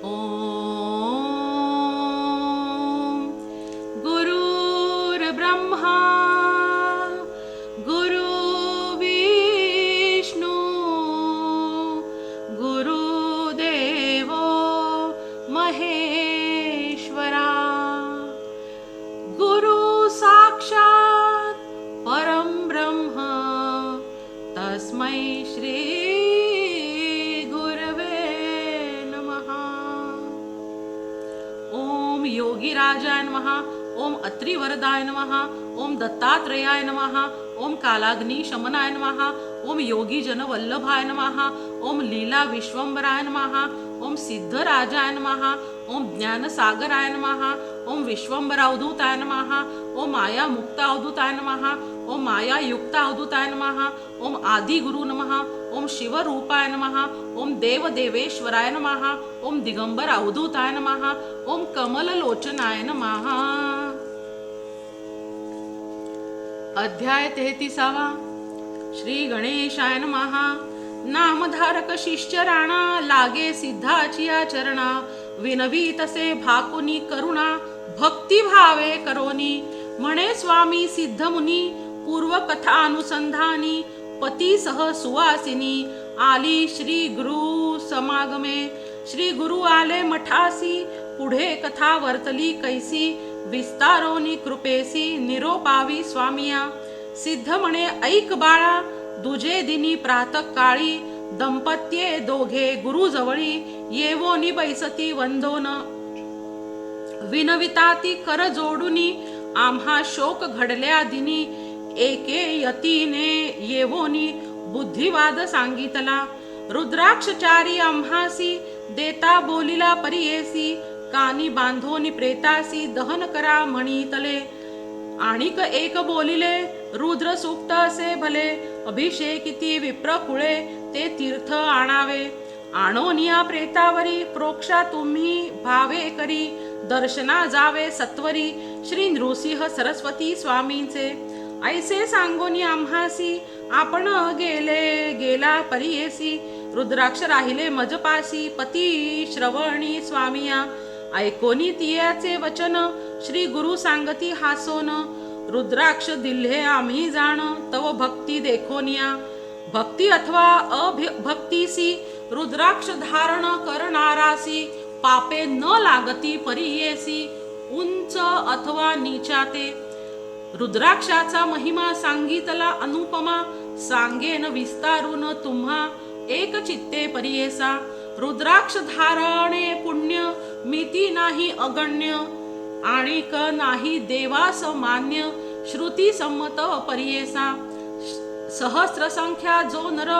ॐ गुरुर्ब्रह्मा गुरुर्विष्णु गुरुदेवो महेश्वरा गुरु साक्षात् परं ब्रह्म तस्मै श्री योगीराजाय नमः। ओम अत्रिवरदाय नमः। ओम दत्तात्रेयाय नमः। ओम कालाग्नि शमनाय नमः। ओम योगी जन वल्लभाय नमः। ओम लीला विश्वंभराय नमः। ओम सिद्धराजाय नमः। ओम ज्ञान सागराय नमः। ओम विश्वंभरावधूताय नमः। ओम माया मुक्तावधूताय नमः। ओम माया युक्तावधूताय नमः। ओम आदि गुरु नमः। ओम शिव रूपाय नमः। ओम देव देवेश्वराय नमः। ओम दिगंबर अवधूताय नमः। ओम कमल लोचनाय नमः। अध्याय 33 श्री गणेशाय नमः। नामधारक शिष्य राणा लागे सिद्धाची चरणा विनवी तसे भाकुनी करुणा भक्ती भावे करोनी म्हणे स्वामी सिद्ध मुनी पूर्व कथा अनुसंधानी पती सह सुवासिनी आली श्री गुरु समागमे श्री गुरु आले मठासी पुढे कथा वर्तली कैसी विस्तारोनी कृपेसी निरोपावी स्वामिया सिद्ध म्हणे ऐक बाळा दुजे दिनी प्रातः काळी दंपत्ये दोघे गुरु जवळी येवोनी बैसती वंदोन विनविताती कर जोडुनी आम्हा शोक घडल्या दिनी एके यतीने येवोनी बुद्धिवाद सांगितला रुद्राक्षचारी आम्हासी देता बोलिला परियेसी कानी बांधोनी प्रेतासी दहन करा म्हणीतले आणिक एक बोलिले रुद्र सूक्त असे भले अभिषेकिती विप्रकुळे ते तीर्थ आणावे आणोनिया प्रेतावरी प्रोक्षा तुम्ही भावे करी दर्शना जावे सत्वरी श्री नृसिंह सरस्वती स्वामींचे ऐसे सांगोनी आम्हासी आपण गेला परियेसी रुद्राक्ष राहिले मजपासी पती श्रवणी स्वामिया ऐकोनी तियाचे वचन श्री गुरु सांगती हासोन रुद्राक्ष दिल्हे आम्ही जाण तव भक्ती देखोनिया भक्ती अथवा अभक्तीसी रुद्राक्ष धारण करणारासी पापे न लागती परियेसी उंच अथवा नीचाते रुद्राक्षाचा महिमा सांगितला अनुपमा सांगेन विस्तारून तुम्हा एक चित्ते परियेसा रुद्राक्ष धारणे पुण्य मिती नाही अगण्य आणिक नाही देवास मान्य श्रुती संमत परियेसा सहस्र संख्या जो नर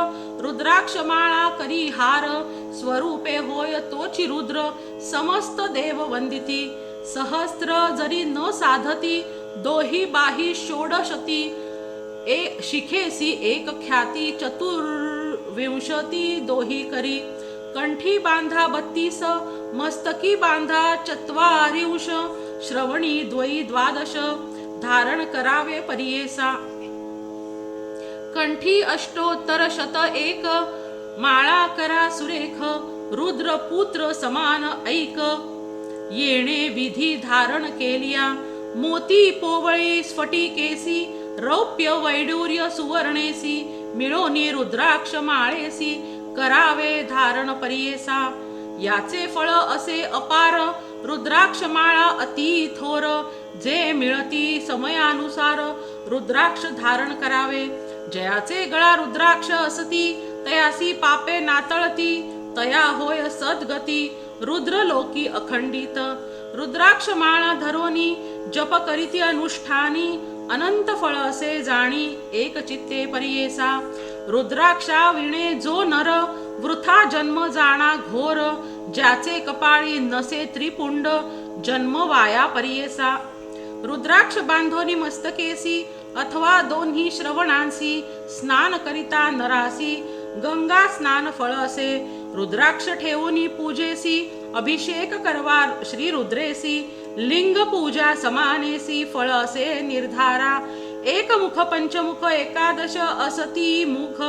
रुद्राक्ष माळा करी हार स्वरूपे होय तोची रुद्र समस्त देव वंदिती सहस्त्र जरी न साधती दोही बाही षोडशती शिखेसी एक ख्याती चतुर्विंशती दोही करी कंठी बांधा 32 मस्तकी बांधा 44 श्रवणी द्वयी 12 धारण करावे परियेसा कंठी अष्टोत्तर 101 माळा करा सुरेख रुद्र पुत्र समान ऐक येणे विधी धारण केलिया मोती पोवळी स्फटिकेसी रौप्य वैडूर्य सुवर्णेसी मिळोनी रुद्राक्ष माळेसी करावे धारण परियेसा याचे फळ असे अपार रुद्राक्ष माळा अति थोर जे मिळती समयानुसार रुद्राक्ष धारण करावे जयाचे गळा रुद्राक्ष असती तयासी पापे नातळती तया होय सद्गती रुद्र लोकी अखंडित रुद्राक्ष माळा धरोनी जप करीती अनुष्ठानी अनंत फळ असे जाणी एक चित्ते परियेसा रुद्राक्षा विणे जो नर वृथा जन्म जाणा घोर ज्याचे कपाळी नसे त्रिपुंड जन्म वाया परियेसा रुद्राक्ष बांधोनी मस्तकेसी अथवा दोन्ही श्रवणांसी स्नान करिता नरासी गंगा स्नान फळ असे रुद्राक्ष ठेवूनी पूजेसी अभिषेक करवा श्री रुद्रेसी लिंग पूजा समानेसी फळ असे निर्धारा एक मुख पंचमुख एकादश असती मुख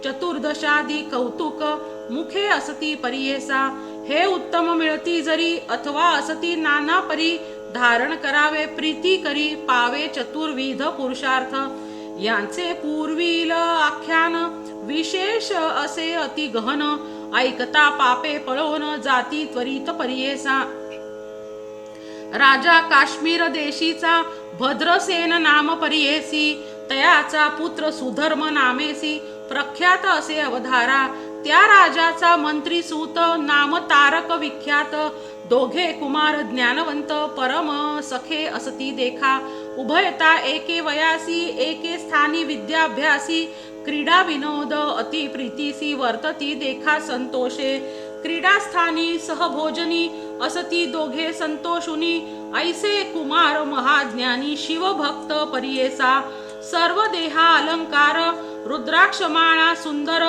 चतुर्दशादी कौतुक मुखे असती परियेसा हे उत्तम मिळती जरी अथवा असती नाना परी धारण करावे प्रीती करी पावे चतुर्विध पुरुषार्थ यांचे पूर्वील आख्यान विशेष असे अति गहन ऐकता पापे पळवून जाती त्वरित परियेसा राजा काश्मीर देशीचा भद्रसेन नाम परियेसी तयाचा पुत्र सुधर्म नामेसी प्रख्यात असे अवधारा त्या राजाचा मंत्री सूत नाम तारक विख्यात दोघे कुमार ज्ञानवंत परम सखे असती देखा उभयता एके वयासी एके स्थानी विद्याभ्यासी क्रीडा विनोद अति प्रीतीसी वर्तती देखा संतोषे क्रीडास्थानी सहभोजनी असती दोघे संतोषुनी ऐसे कुमार महाज्ञानी शिवभक्त परियेसा सर्व देहा अलंकार रुद्राक्षमाळा सुंदर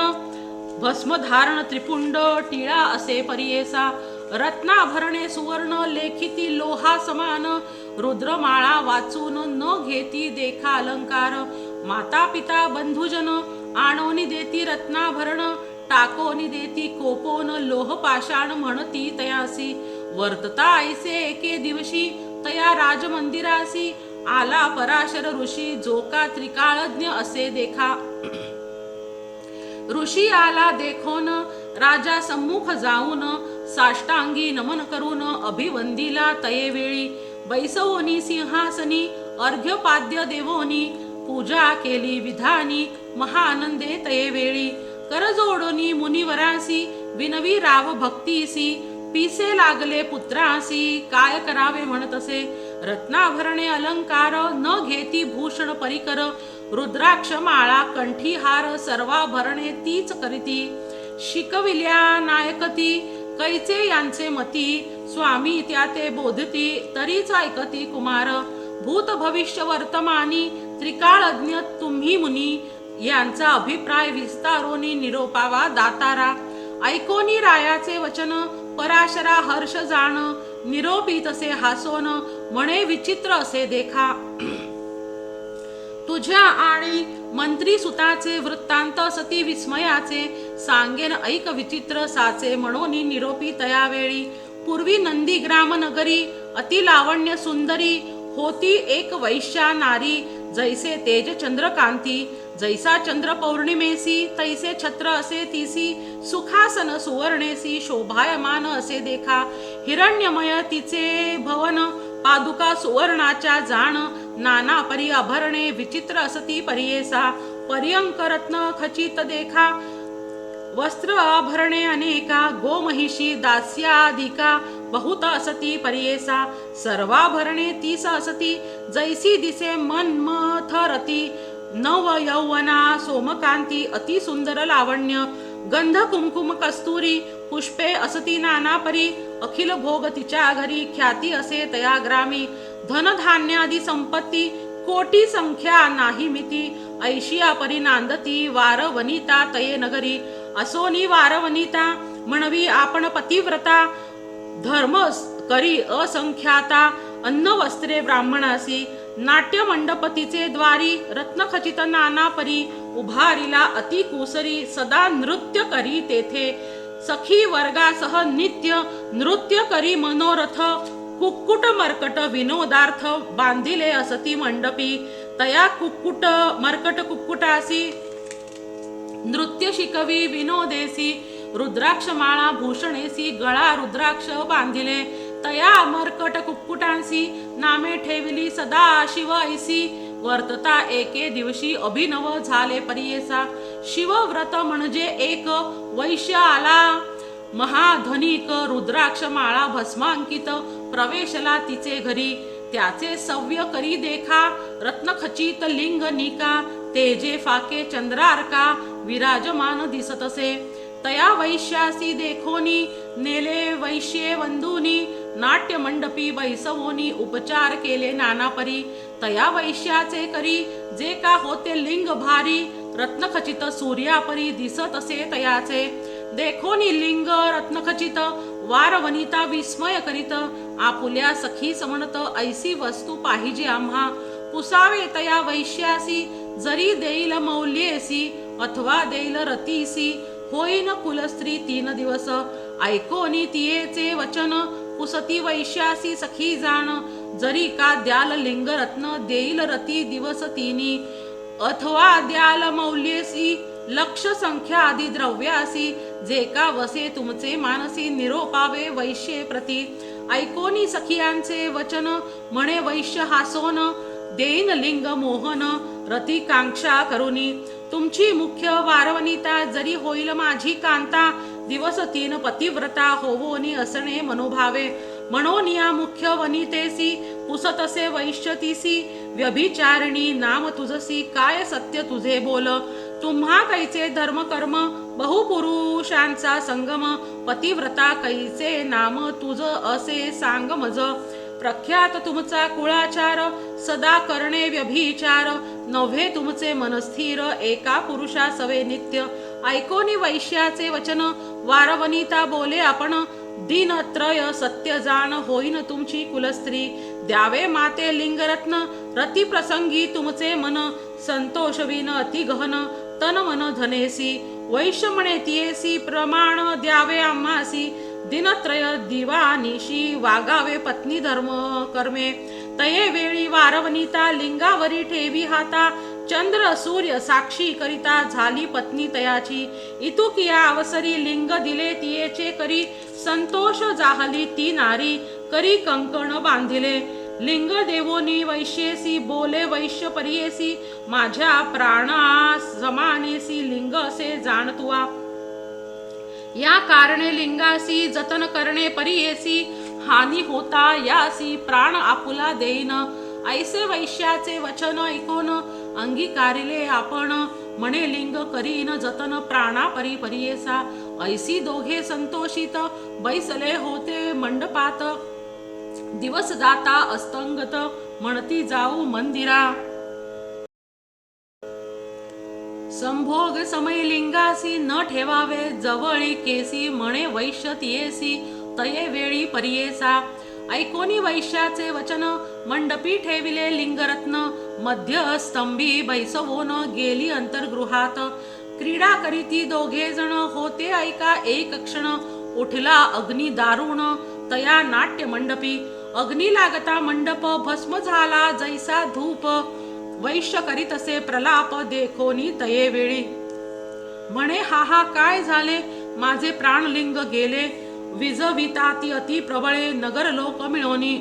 भस्मधारण त्रिपुंड टिळा असे परियेसा रत्नाभरणे सुवर्ण लेखिती लोहा समान रुद्रमाळा वाचून न घेती देखा अलंकार माता पिता बंधुजन आणोनी देती रत्नाभरण टाकोनी देती कोपोन लोह पाषाण म्हणती तयासी वर्तता ऐसे एके दिवशी तया राजमंदिरासी आला पराशर ऋषी जोका त्रिकाळज्ञ असे देखा ऋषी आला देखोन राजा सम्मुख जाऊन साष्टांगी नमन करून अभिवंदिला तयेवेळी बैसवोनी सिंहासनी अर्घ्यपाद्य देवोनी पूजा केली विधानी महानंदे तयेवेळी करजोडोनी मुनिवरासी विनवी राव भक्तीसी पिसे लागले पुत्रासी काय करावे म्हणतसे रत्नाभरणे अलंकार न घेती भूषण परिकर रुद्राक्ष माळा कंठीहार सर्वाभरणे तीच करीती शिकविल्या नायकती कैचे यांचे मती स्वामी त्या ते बोधती तरीच ऐकती कुमार भूत भविष्य वर्तमानी त्रिकाळज्ञ तुम्ही मुनी यांचा अभिप्राय विस्तारोनी निरोपावा दातारा ऐकोनी रायाचे वचन पराशरा हर्ष जाण निरोपी तसे हासोन म्हणे विचित्र असे देखा तुझ्या आणि मंत्री सुताचे वृत्तांत सती विस्मयाचे सांगेन ऐक विचित्र साचे म्हणून निरोपी तयावेळी पूर्वी नंदी ग्राम नगरी अति लावण्य सुंदरी होती एक वैश्या नारी जैसे तेज चंद्रकांती जैसा चंद्र पौर्णिमेसी तैसे छत्र असे तीसी सुखासन सुवर्णेसी शोभायमान असे देखा हिरण्यमय तिचे भवन पादुका सुवर्णाच्या जाण नाना परी आभरणे विचित्र असती परियेसा पर्यंक रत्न खचित देखा वस्त्र आभरणे अनेका गोमहिषी दास्यादिका बहुत असती परियेसा सर्वाभरणे तीस असती जैसी दिसे मनमथरती नव यौवना सोमकांती अति सुंदर लावण्य गंध कुमकुम कस्तुरी पुष्पे असती नाना परी अखिल भोग तिच्या घरी ख्याती असे तया ग्रामी धनधान्यादी संपत्ती कोटी संख्या नाही मिती ऐशिया परी नांदती वार वनिता तये नगरी असोनी वार वनिता म्हणवी आपण पतिव्रता धर्म करी असंख्याता अन्न वस्त्रे ब्राह्मणासी नाट्य मंडपतीचे द्वारी रत्नखचित नाना परी उभारीला अति कुसरी सदा नृत्य करी तेथे सखी वर्गासह नित्य नृत्य करी मनोरथ कुक्कुट मर्कट विनोदार्थ बांधिले असती मंडपी तया कुक्कुट मर्कट कुक्कुटासी नृत्य शिकवी विनोदेसी रुद्राक्ष माळा भूषणेसी गळा रुद्राक्ष बांधिले तया मर्कट कुक्कुटांसी नामे ठेविली सदा शिव ऐसी वर्तता एके दिवशी अभिनव झाले परियेसा शिवव्रत म्हणजे एक वैश्य आला महाधनिक रुद्राक्ष माळा भस्मांकित प्रवेशला तिचे घरी त्याचे सव्य करी देखा रत्नखचित लिंग निका तेजे फाके चंद्रार्का विराजमान दिसतसे तया वैश्यासी देखोनी नेले वैश्ये वंदुनी नाट्य मंडपी बैसवोनी उपचार केले नानापरी तया वैश्याचे करी जे का होते लिंग भारी रत्नखचित सूर्यापरी दिसत असे तयाचे देखोनी लिंग रत्नखचित वार वनिता विस्मय करीत आपुल्या सखी समणत ऐसी वस्तू पाहिजे आम्हा पुसावे तया वैश्यासी जरी देईल मौल्येसी अथवा देईल रतीसी होईन कुलस्त्री 3 दिवस ऐकोनी तियेचे वचन पुसती वैश्यासी सखी जाण जरी का द्याल लिंग रत्न देईल रती दिवस तिनी अथवा द्याल मौल्यसी लक्ष संख्या आदी द्रव्यासी जे का वसे तुमचे मानसी निरोपावे वैश्ये प्रती ऐकोनी सखियांचे वचन म्हणे वैश्य हासोन देईन लिंग मोहन रती कांक्षा करुनी तुमची मुख्य वारवनिता जरी होईल माझी कांता दिवस तीन पतिव्रता होवोनी असणे मनोभावे म्हणून या मुख्य वनितेसी पुसतसे वैश्यतीसी व्यभिचारिणी नाम तुझसी काय सत्य तुझे बोल तुम्हा कैचे धर्म कर्म बहुपुरुषांचा संगम पतिव्रता कैचे नाम तुझ असे सांग मज प्रख्यात तुमचा कुळाचार सदा करणे व्यभिचार नव्हे तुमचे मनस्थिर एका पुरुषा सवे नित्य ऐकोनी वैश्याचे वचन वारवनिता बोले आपण दिनत्रय सत्य जाण होईन तुमची कुलस्त्री द्यावे माते लिंगरत्न रती प्रसंगी तुमचे मन संतोषविन अति गहन तन मन धनेसी वैश्य म्हणे तियेसी प्रमाण द्यावे आम्हासी दिनत्रय दिवानिशी वागावे पत्नी धर्म कर्मे तये वेळी वारवनिता लिंगावरी ठेवी हाता चंद्र सूर्य साक्षी करिता झाली पत्नी तयाची इतुकिया अवसरी लिंग दिले तियेचे करी संतोष जाहली ती नारी करी कंकण बांधिले लिंग देवोनी वैश्येसी बोले वैश्य परियेसी माझ्या प्राणा समानेसी लिंग असे जाणतुवा या कारणे लिंगासी जतन करणे परियेसी हानी होता यासी प्राण आपुला देईन ऐसे वैश्याचे वचन ऐकून अंगीकारिले आपण म्हणे लिंग करीन जतन प्राणा परी परियेसा ऐसी दोघे संतोषित बैसले होते मंडपात दिवस जाता अस्तंगत म्हणती जाऊ मंदिरा संभोग समय लिंगासी न ठेवावे जवळी केसी म्हणे वैश्य तियेसी तये वेळी परियेसा ऐकोनी वैश्याचे वचन मंडपी ठेविले लिंगरत्न मध्य स्तंभी बैसवून गेली अंतर्गृहात क्रीडा करीती दोघे जण होते ऐका एक क्षण उठला अग्नी दारुण तया नाट्य मंडपी अग्नी लागता मंडप भस्म झाला जैसा धूप वैश्य करीत असे प्रलाप देखोनी तये वेळी म्हणे हा काय झाले माझे प्राणलिंग गेले विजविताती अति प्रबळे नगर लोक मिळोनी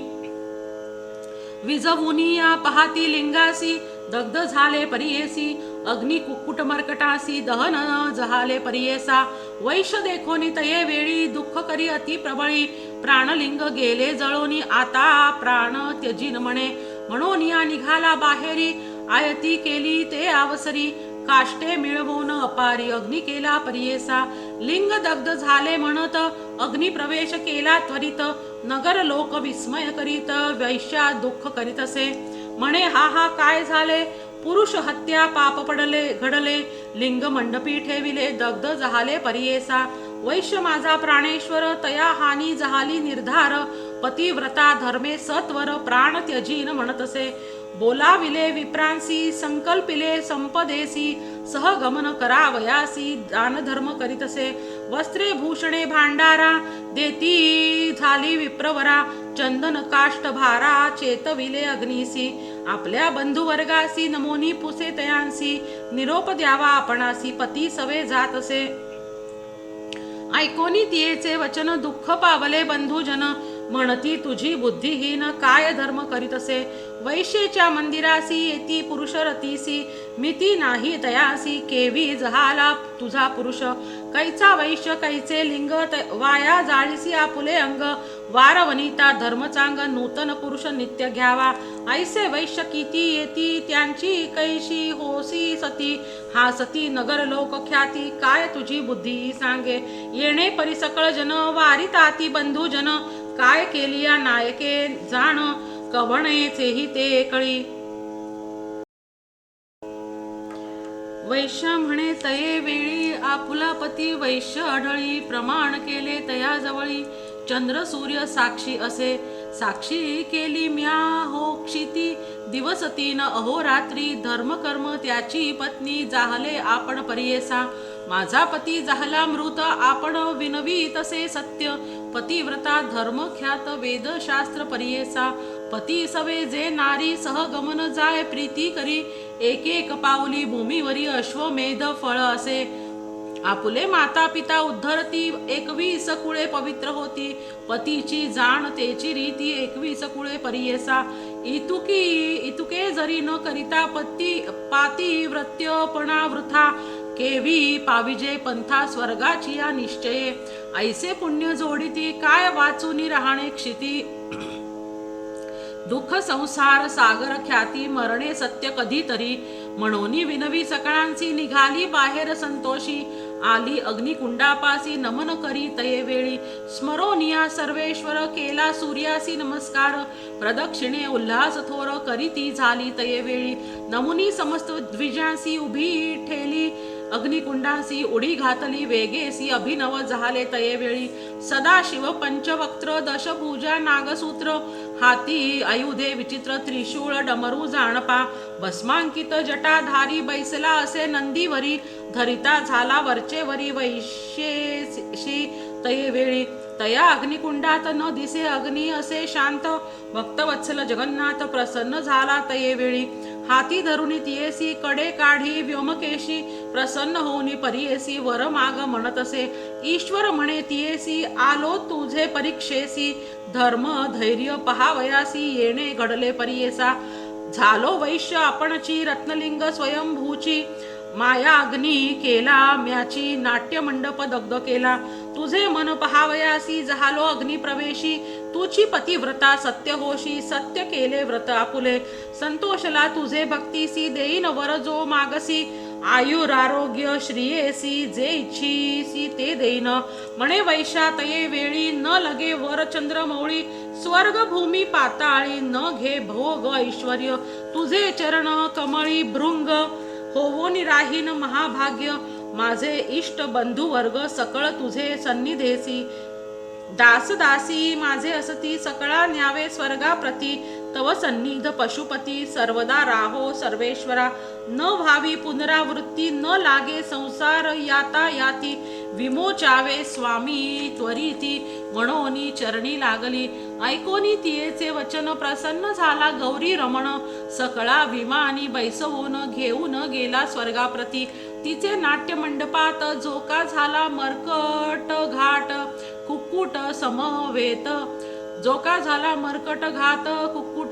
विजवुनी या पहाती लिंगासी दग्ध झाले परियेसी अग्नी कुक्कुट मर्कटासी दहन जहाले परियेसा वैश्य देखोनी तये वेळी दुःख करी अति प्रबळी प्राणलिंग गेले जळोनी आता प्राण त्यजीन म्हणे म्हणून या निघाला बाहेरी आयती केली ते अवसरी काष्टे मिळवून अपारी अग्नी केला परियेसा लिंग दग्ध झाले म्हणत अग्नी प्रवेश केला त्वरित नगर लोक विस्मय करीत वैश्या दुःख करीत असे म्हणे हा काय झाले पुरुष हत्या पाप पडले घडले लिंग मंडपी ठेविले दग्ध झाले परियेसा वैश्य माझा प्राणेश्वर तया हानी झाली निर्धार पतिव्रता धर्मे सत्वर प्राण त्यजीन म्हणत असे बोलाविले विप्रांसी संकल्पिले संपदेसी सहगमन करावयासी दान धर्म करीत असे वस्त्रे भूषणे भांडारा देती झाली विप्रवरा चंदन काष्ट भारा चेतविले अग्नीसी आपल्या बंधू वर्गासी नमोनी पुसे तयांसी निरोप द्यावा आपणासी पती सवे जात असे ऐकोनी तियेचे वचन दुःख पावले बंधुजन म्हणती तुझी बुद्धिहीन काय धर्म करीत असे वैश्येच्या मंदिरासी येती पुरुष रतीसी मिती नाही तयासी केवी जहाला तुझा पुरुष कैचा वैश्य कैचे लिंग वाया जाळीसी आपुले अंग वारवनिता धर्मचांग नूतन पुरुष नित्य घ्यावा ऐसे वैश्य किती येती त्यांची कैशी होसी सती हा सती नगर लोक ख्याती काय तुझी बुद्धी सांगे येणे परी सकळ जन वारिताती बंधुजन काय केली या नायके जाण कवणेचेही ते कळी वैश्य म्हणे तये वेळी आपुला पती वैश्य आढळी प्रमाण केले तया जवळी चंद्र सूर्य साक्षी असे साक्षी केली म्या हो क्षिती दिवस तीन अहोरात्री धर्म कर्म त्याची पत्नी जाहले आपण परियेसा माझा पती झाला मृत आपण विनवी तसे सत्य पतिव्रता धर्म ख्यात वेद शास्त्र परियेसा पती सवे जे नारी सहगमन जाय प्रीती करी एक एक पाऊली भूमीवरी अश्वमेध फळ असे आपुले माता पिता उद्धरती 21 कुळे पवित्र होती पतीची जाण तेची रीती 21 कुळे परियेसा इतुके जरी न करिता पती पातिव्रत्यपणा वृथा केवी पाविजे पंथा स्वर्गाची या निश्चये ऐसे पुण्य जोडिती काय वाचूनी राहणे क्षिती दुःख संसार सागर ख्याती मरणे सत्य कधीतरी म्हणून विनवी सकळांची निघाली बाहेर संतोषी आली अग्निकुंडापासी नमन करी तये वेळी स्मरोनिया सर्वेश्वर केला सूर्यासी नमस्कार प्रदक्षिणे उल्हास थोर करीती झाली तये वेळी नमुनी समस्त द्विजांसी उभी ठेली अग्निकुंडासी उडी घातली वेगेसी अभिनव झाले तये वेळी सदाशिव पंचवक्त्र दशभुजा नागसूत्र हाती आयुधे विचित्र त्रिशूळ डमरू जाणपा भस्मांकित जटाधारी बैसला असे नंदीवरी धरिता झाला वरचेवरी वैश्येशी तये वेळी तया अग्निकुंडात न दिसे अग्नी असे शांत भक्तवत्सल जगन्नाथ प्रसन्न झाला तये वेळी हाती धरुनी तियेसी कडे काढी व्योमकेशी प्रसन्न होऊनी परियेसी वर माग म्हणत असे ईश्वर म्हणे तियेसी आलो तुझे परीक्षेसी धर्म धैर्य पहावयासी येणे घडले परियेसा झालो वैश्य आपणची रत्नलिंग स्वयंभूची माया अग्नी केला म्याची नाट्य मंडप दग्ध केला तुझे मन पहावयासी झालो अग्निप्रवेशी तुची पतिव्रता सत्य होशी सत्य केले व्रत आपुले संतोषला तुझे भक्तीसी देईन वर जो मागसी आयुरारोग्य श्रियेसी जे इच्छीसी ते देईन म्हणे वैशा तये वेळी न लगे वर चंद्र मौळी स्वर्ग भूमी पाताळी न घे भोग ऐश्वर्य तुझे चरण कमळी भृंग होवोनी राहीन महाभाग्य माझे इष्ट बंधू वर्ग सकळ तुझे सन्निधेसी दासदासी माझे असती सकळा न्यावे स्वर्गाप्रती तव सन्निध पशुपती सर्वदा राहो सर्वेश्वरा न व्हावी पुनरावृत्ती न लागे संसार याता याती विमोचावे स्वामी त्वरिती म्हणोनी चरणी लागली ऐकोनी तियेचे वचन प्रसन्न झाला गौरी रमण सकळा विमानी बैसवून घेऊन गेला स्वर्गाप्रती तिचे नाट्य मंडपात झोका झाला मर्कट घाट कुक्कुट समवेत जोका झाला मर्कट घात कुक्कुट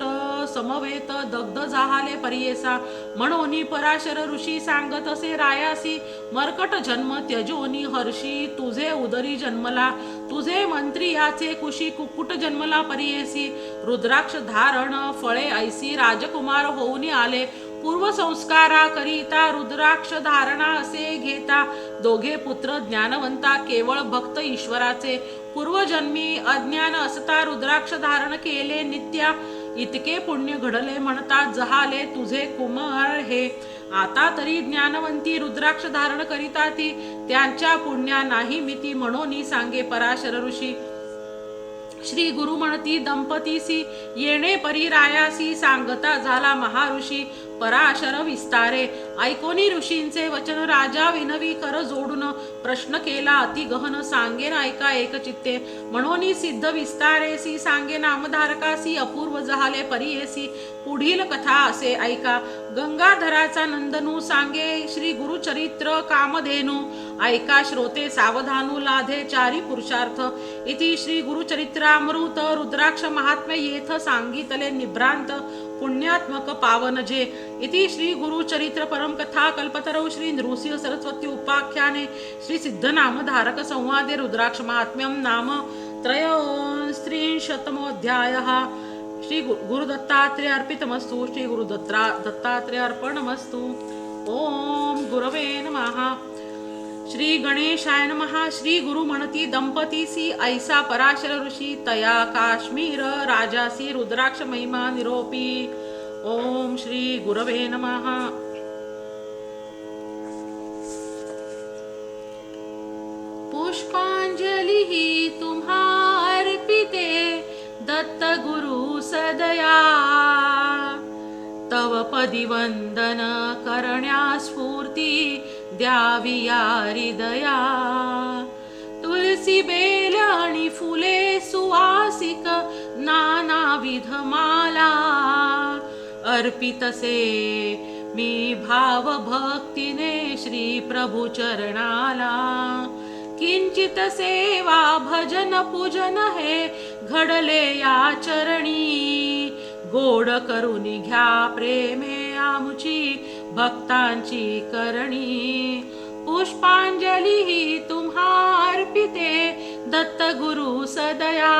समवेत दग्ध झाले परियेसा म्हणोनी पराशर ऋषी सांगत असे रायासी मर्कट जन्म त्यजोनी हर्षी तुझे उदरी जन्मला तुझे मंत्री याचे कुशी कुक्कुट जन्मला परियेसी रुद्राक्ष धारण फळे ऐसी राजकुमार होऊनी आले पूर्व संस्कारा करिता रुद्राक्ष धारणा असे घेता दोघे पुत्र ज्ञानवंता केवळ भक्त ईश्वराचे पूर्वजन्मी अज्ञान असता रुद्राक्ष धारण केले नित्या इतके पुण्य घडले म्हणतात जहाले तुझे कुमार हे आता तरी ज्ञानवंती रुद्राक्ष धारण करिता ती त्यांच्या पुण्या नाही मिती म्हणून सांगे पराशर ऋषी श्री गुरु म्हणती दंपतीसी येणे परिरायासी सांगता झाला महाऋषी पराशर विस्तारे ऐकोनी ऋषींचे वचन राजा विनवी कर जोडून प्रश्न केला अति गहन सांगेन ऐका एक चित्ते म्हणून सिद्ध विस्तारेसी सांगे नामधारकासी अपूर्व झाले परियेसी पुढील कथा असे ऐका गंगाधराचा नंदनू सांगे श्री गुरुचरित्र कामधेनू ऐका श्रोते सावधानू लाधे चारी पुरुषार्थ इति श्री गुरुचरित्रामृत रुद्राक्ष महात्म्य येथ सांगितले निभ्रांत पुण्यात्मक पावन जे इति श्री गुरुचरित्र परम कथा कल्पतरौ श्री नृसिंह सरस्वती उपाख्याने श्री सिद्धनामधारक संवादे रुद्राक्ष महात्म्यं नाम त्रयोस्त्रिंशतमोऽध्यायः श्री गुरुदत्तात्रेय अर्पितमस्तु श्री गुरुदत्तात्रेय अर्पणमस्तु ओम गुरवे नमः श्री गणेशाय नमः श्री गुरु म्हणती दंपतीसी ऐसा पराशर ऋषी तया काश्मीर राजासी रुद्राक्ष महिमा निरोपी ओम श्री गुरवे नमः पुष्पांजलि ही तुम्हा अर्पिते दत्त गुरु सदया तव पदी वंदन करण्या स्फूर्ती द्यावी या हृदया. तुलसी बेल आणि फुले सुवासिक नानाविध माला अर्पितसे मी भाव भक्तीने श्री प्रभु चरणाला. किंचित सेवा भजन पूजन हे घडले या चरणी. गोड करून घ्या प्रेमे आमुची भक्तांची करणी. पुष्पांजली ही तुम्हा अर्पिते दत्त गुरु सदया.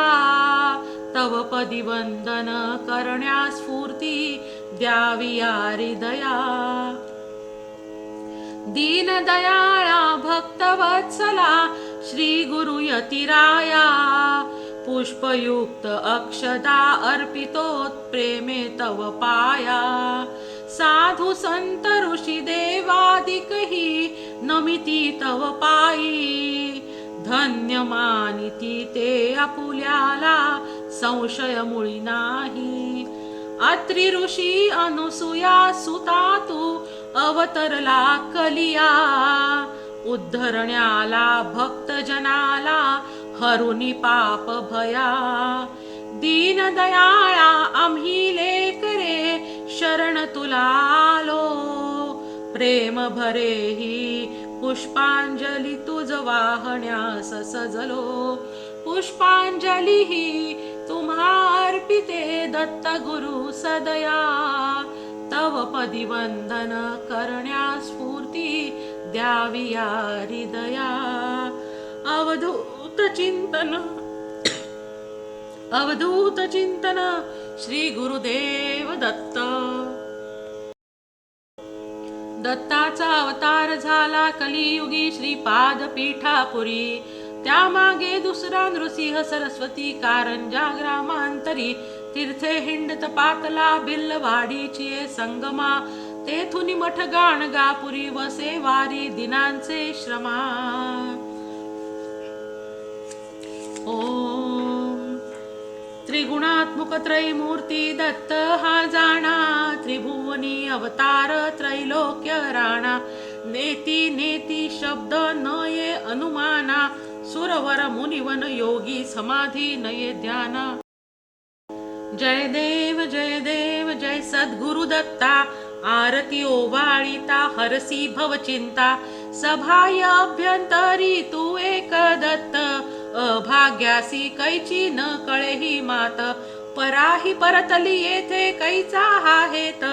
तव पदी वंदन करण्यास स्फूर्ती द्यावी या हृदया. दीनदयाळा भक्तवत्सला श्री गुरु यतिराया. पुष्पयुक्त अक्षदा अर्पितोत प्रेमे तव पाया. साधु संत ऋषी देवादिकही नमिती तव पायी. धन्य मानिती ते आपुल्याला संशय मुळी नाही. अत्रि ऋषी अनुसूया सुता तू अवतरला कलिया. उद्धरण्याला भक्तजनाला हरुनी पाप भया. दीनदयाळा आम्ही लेकरे शरण तुला आलो. प्रेम भरे ही पुष्पांजली तुझ वाहण्यास सजलो. पुष्पांजली ही तुम्हा अर्पिते दत्त गुरु सदया. तव पदी वंदन करण्यास स्फूर्ती द्यावी या हृदया. अवधूत चिंतन अवधूत चिंतन श्री गुरुदेव दत्त. दत्ताचा अवतार झाला कलियुगी श्रीपाद पीठापुरी. त्यामागे दुसरा नृसिंह सरस्वती कारंजा ग्रामांतरी. तीर्थे हिंडत पातला बिल्लवाडीची संगमा. तेथुनी मठ गाणगापुरी वसे वारी दिनांचे श्रमा. ओम त्रिगुणात्मक त्रैमूर्ती दत्त हा जाणा. त्रिभुवनी अवतार त्रैलोक्य राणा. नेती नेती शब्द न ये अनुमाना. सुरवर मुनिवन योगी समाधी नये ध्याना. जय देव जय देव जय सद्गुरु दत्ता. आरती ओवाळीता हरसी भवचिंता. सभाय अभ्यंतरी तू एक दत्त. अभाग्यासी कैची न कळे ही मात. पराही परतली येथे कैचा हा हेत.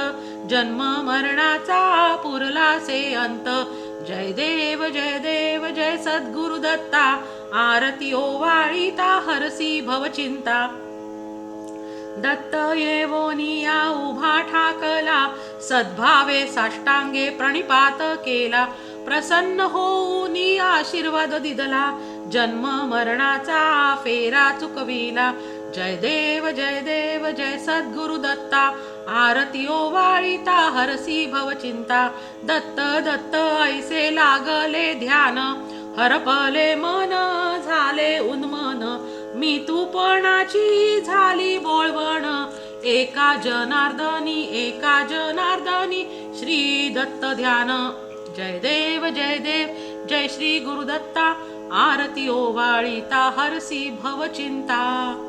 जन्म मरणाचा पुरला से अंत. जय देव जय सद्गुरु दत्ता. आरती ओवाळीता हरसी भवचिंता. दत्त येवोनिया उभा ठाकला. सद्भावे साष्टांगे प्रणिपात केला. प्रसन्न होऊन आशीर्वाद दिदला. जन्म मरणाचा फेरा चुकविला. जय देव जय सद्गुरु दत्ता. आरती ओवाळीता हरसी भवचिंता. दत्त दत्त ऐसे लागले ध्यान. हरपले मन झाले उन्मन. मी तूपणाची झाली बोळवण. एका जनार्दनी श्री दत्त ध्यान. जय देव जय श्री गुरुदत्ता. आरती ओवाळीता हरसी भवचिंता.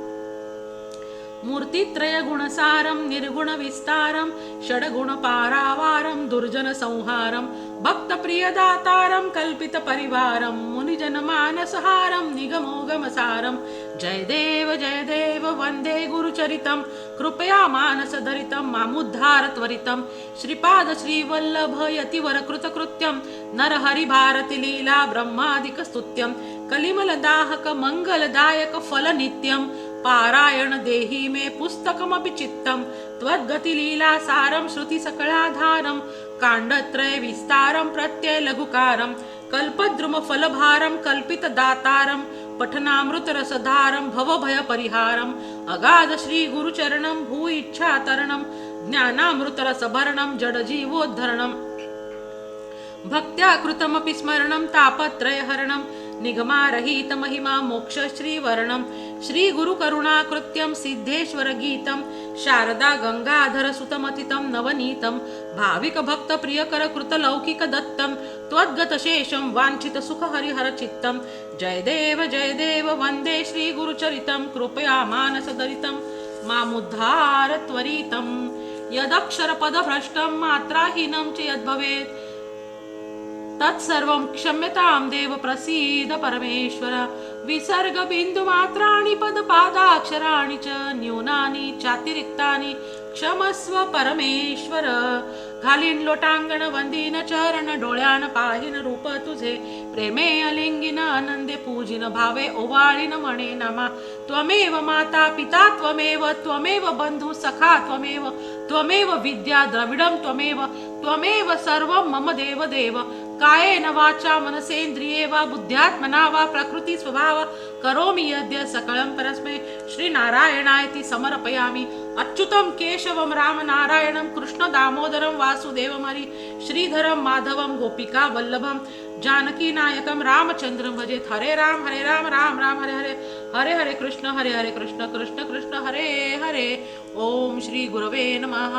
मूर्तित्रय गुणसारं निर्गुण विस्तारं. षड्गुण पारावारं दुर्जन संहारं. भक्त प्रियदातारं कल्पित परिवारं. मुनिजन मानसहारं निगमोगमसारं. जय देव वंदे गुरुचरितं. कृपया मानसधरितं मामुद्धार त्वरितं. श्रीपाद श्रीवल्लभ यतिवर कृतकृत्यं. नरहरि भारती लीला ब्रह्मादिक स्तुत्यं. कलिमलदाहक मंगलदायक फल नित्यं. पारायण देहि मे पुस्तकमपि चित्तं. त्वद्गति लीला सारं श्रुति सकलाधारं. काण्डत्रय विस्तारं प्रत्यय लघुकारं. कल्पद्रुम फलभारं कल्पित दातारं. पठनामृत रसधारं भवभय परिहारं. अगाध श्री गुरुचरणं भू इच्छा तरणं. ज्ञानामृत रसभरणं जडजीवोद्धरणं. भक्त्या कृतमपि स्मरणं तापत्रय हरणं. निगमारहित महिमा मोक्ष श्रीवर्णं. श्री गुरु करुणा कृत्यं सिद्धेश्वर गीतं. शारदा गंगाधर सुतमतितं नवनीतं. भाविक भक्त प्रियकर कृत लौकिक दत्तं. त्वद्गतशेषं वाञ्छितसुखहरिहरचित्तं जय देव वन्दे श्रीगुरुचरितं कृपया मानसदरितं मामुद्धार त्वरितं यदक्षरपदभ्रष्टं मात्राहीनं च यद्भवेत् तत्सर्वं क्षम्यतां देव प्रसीद परमेश्वर विसर्गबिन्दुमात्राणि पदपादाक्षराणि च न्यूनानि चातिरिक्तानि क्षमस्व परमेश्वर घालीन लोटांगण वंदीन चरण डोळ्यान पाहिन रूप तुझे प्रेमे अलिंगिन आनंदे पूजिन भावे ओवाळीन म्हणे नमा त्वमेव माता पिता त्वमेव बंधु सखा त्वमेव विद्या द्रविडं त्वमेव सर्वं मम देव कायेन वाचा मनसेन्द्रिये वा बुद्ध्यात्मना वा प्रकृती स्वभाव करोमि यद्य सकलं परस्मै श्रीनारायणायति समर्पयामि अच्युतं केशवं रामनारायणं कृष्ण दामोदरं वासुदेवं हरि श्रीधरं माधवं गोपिका वल्लभं जानकी नायकं रामचंद्रं भजेत हरे राम राम राम हरे हरे कृष्ण कृष्ण कृष्ण हरे हरे ओम श्री गुरवे नमः।